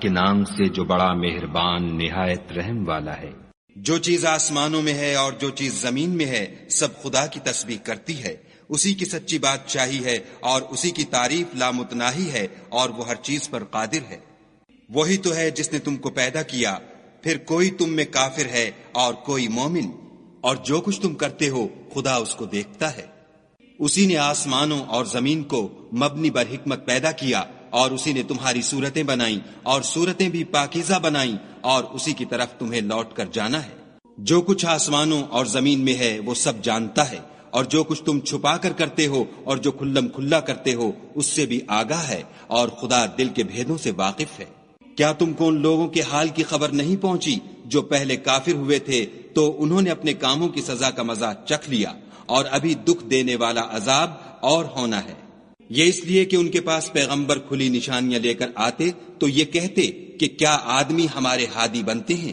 کے نام سے جو بڑا مہربان نہایت رحم والا ہے۔ جو چیز آسمانوں میں ہے اور جو چیز زمین میں ہے سب خدا کی تسبیح کرتی ہے، اسی کی سچی بادشاہی ہے اور اسی کی تعریف لامتناہی ہے اور وہ ہر چیز پر قادر ہے۔ وہی تو ہے جس نے تم کو پیدا کیا، پھر کوئی تم میں کافر ہے اور کوئی مومن، اور جو کچھ تم کرتے ہو خدا اس کو دیکھتا ہے۔ اسی نے آسمانوں اور زمین کو مبنی بر حکمت پیدا کیا، اور اسی نے تمہاری صورتیں بنائیں اور صورتیں بھی پاکیزہ بنائیں، اور اسی کی طرف تمہیں لوٹ کر جانا ہے۔ جو کچھ آسمانوں اور زمین میں ہے وہ سب جانتا ہے، اور جو کچھ تم چھپا کر کرتے ہو اور جو کھلم کھلا کرتے ہو اس سے بھی آگاہ ہے، اور خدا دل کے بھیدوں سے واقف ہے۔ کیا تم کو ان لوگوں کے حال کی خبر نہیں پہنچی جو پہلے کافر ہوئے تھے تو انہوں نے اپنے کاموں کی سزا کا مزہ چکھ لیا، اور ابھی دکھ دینے والا عذاب اور ہونا ہے۔ یہ اس لیے کہ ان کے پاس پیغمبر کھلی نشانیاں لے کر آتے تو یہ کہتے کہ کیا آدمی ہمارے ہادی بنتے ہیں،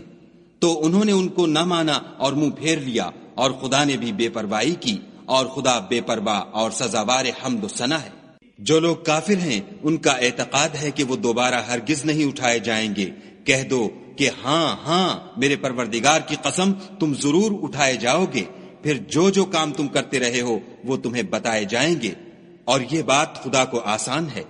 تو انہوں نے ان کو نہ مانا اور منہ پھیر لیا، اور خدا نے بھی بے پرواہی کی، اور خدا بے پرواہ اور سزاوار حمد و ثنا ہے۔ جو لوگ کافر ہیں ان کا اعتقاد ہے کہ وہ دوبارہ ہرگز نہیں اٹھائے جائیں گے۔ کہہ دو کہ ہاں ہاں میرے پروردگار کی قسم تم ضرور اٹھائے جاؤ گے، پھر جو جو کام تم کرتے رہے ہو وہ تمہیں بتائے جائیں گے، اور یہ بات خدا کو آسان ہے۔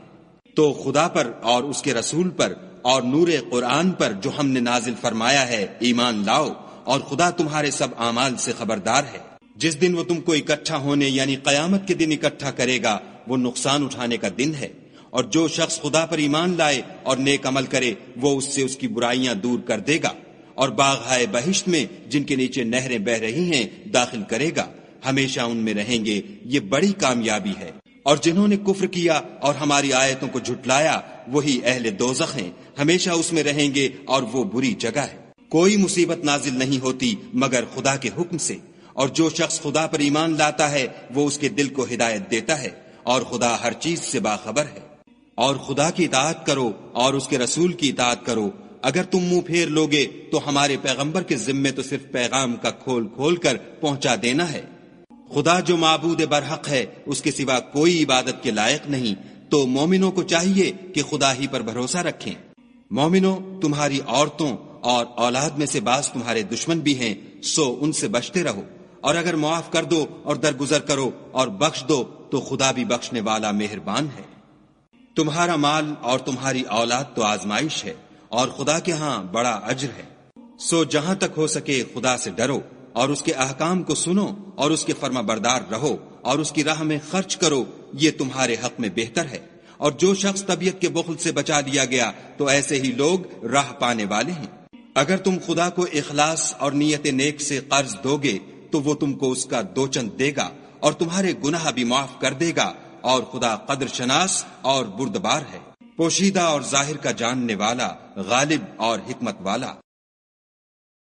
تو خدا پر اور اس کے رسول پر اور نور قرآن پر جو ہم نے نازل فرمایا ہے ایمان لاؤ، اور خدا تمہارے سب اعمال سے خبردار ہے۔ جس دن وہ تم کو اکٹھا ہونے یعنی قیامت کے دن اکٹھا کرے گا وہ نقصان اٹھانے کا دن ہے، اور جو شخص خدا پر ایمان لائے اور نیک عمل کرے وہ اس سے اس کی برائیاں دور کر دے گا، اور باغہائے بہشت میں جن کے نیچے نہریں بہ رہی ہیں داخل کرے گا، ہمیشہ ان میں رہیں گے، یہ بڑی کامیابی ہے۔ اور جنہوں نے کفر کیا اور ہماری آیتوں کو جھٹلایا وہی اہل دوزخ ہیں، ہمیشہ اس میں رہیں گے، اور وہ بری جگہ ہے۔ کوئی مصیبت نازل نہیں ہوتی مگر خدا کے حکم سے، اور جو شخص خدا پر ایمان لاتا ہے وہ اس کے دل کو ہدایت دیتا ہے، اور خدا ہر چیز سے باخبر ہے۔ اور خدا کی اطاعت کرو اور اس کے رسول کی اطاعت کرو۔ اگر تم منہ پھیر لوگے تو ہمارے پیغمبر کے ذمے تو صرف پیغام کا کھول کھول کر پہنچا دینا ہے۔ خدا جو معبود برحق ہے اس کے سوا کوئی عبادت کے لائق نہیں، تو مومنوں کو چاہیے کہ خدا ہی پر بھروسہ رکھیں۔ مومنوں، تمہاری عورتوں اور اولاد میں سے بعض تمہارے دشمن بھی ہیں، سو ان سے بچتے رہو، اور اگر معاف کر دو اور درگزر کرو اور بخش دو تو خدا بھی بخشنے والا مہربان ہے۔ تمہارا مال اور تمہاری اولاد تو آزمائش ہے، اور خدا کے ہاں بڑا اجر ہے۔ سو جہاں تک ہو سکے خدا سے ڈرو اور اس کے احکام کو سنو اور اس کے فرما بردار رہو اور اس کی راہ میں خرچ کرو، یہ تمہارے حق میں بہتر ہے۔ اور جو شخص طبیعت کے بخل سے بچا دیا گیا تو ایسے ہی لوگ راہ پانے والے ہیں۔ اگر تم خدا کو اخلاص اور نیت نیک سے قرض دو گے تو وہ تم کو اس کا دو چند دے گا اور تمہارے گناہ بھی معاف کر دے گا، اور خدا قدر شناس اور بردبار ہے، پوشیدہ اور ظاہر کا جاننے والا، غالب اور حکمت والا۔